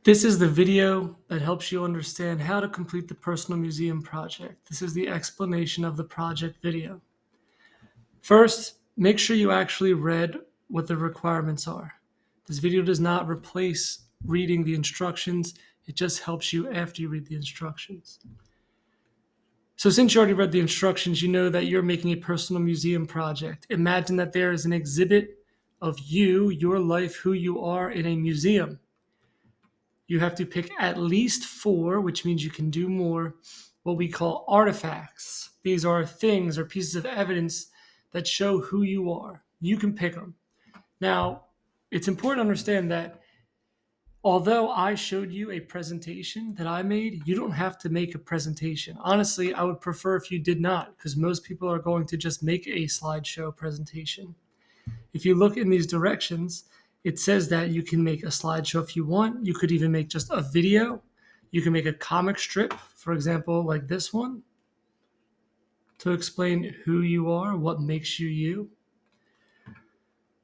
This is the video that helps you understand how to complete the personal museum project. This is the explanation of the project video. First, make sure you actually read what the requirements are. This video does not replace reading the instructions. It just helps you after you read the instructions. So since you already read the instructions, you know that you're making a personal museum project. Imagine that there is an exhibit of you, your life, who you are in a museum. You have to pick at least 4, which means you can do more, what we call artifacts. These are things or pieces of evidence that show who you are. You can pick them. Now, it's important to understand that although I showed you a presentation that I made, you don't have to make a presentation. Honestly, I would prefer if you did not, because most people are going to just make a slideshow presentation. If you look in these directions, it says that you can make a slideshow if you want. You could even make just a video. You can make a comic strip, for example, like this one, to explain who you are, what makes you you.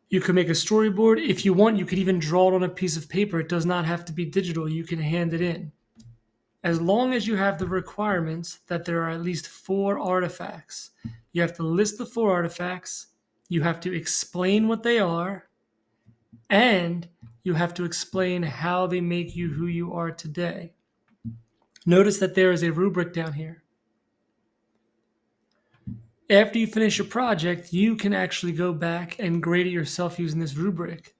You can make a storyboard. If you want, you could even draw it on a piece of paper. It does not have to be digital. You can hand it in. As long as you have the requirements that there are at least 4 artifacts, you have to list the 4 artifacts. You have to explain what they are. And you have to explain how they make you who you are today. Notice that there is a rubric down here. After you finish your project, you can actually go back and grade it yourself using this rubric.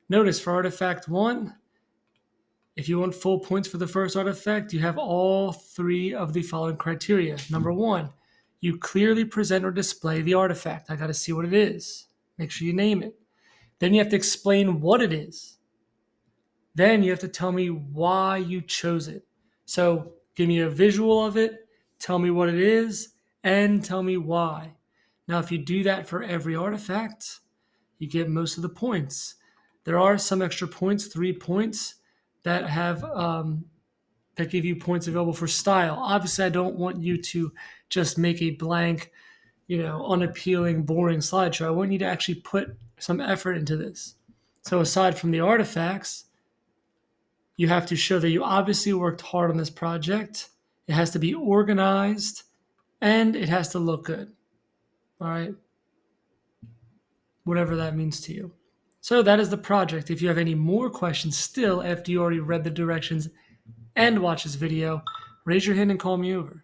Notice for artifact 1, if you want full points for the first artifact, you have all 3 of the following criteria. Number 1, you clearly present or display the artifact. I got to see what it is. Make sure you name it. Then you have to explain what it is. Then you have to tell me why you chose it. So give me a visual of it, tell me what it is, and tell me why. Now, if you do that for every artifact, you get most of the points. There are some extra points, 3 points, that have that give you points available for style. Obviously, I don't want you to just make a blank, unappealing, boring slideshow. I want you to actually put some effort into this. So aside from the artifacts, you have to show that you obviously worked hard on this project. It has to be organized and it has to look good. All right. Whatever that means to you. So that is the project. If you have any more questions still after you already read the directions and watched this video, raise your hand and call me over.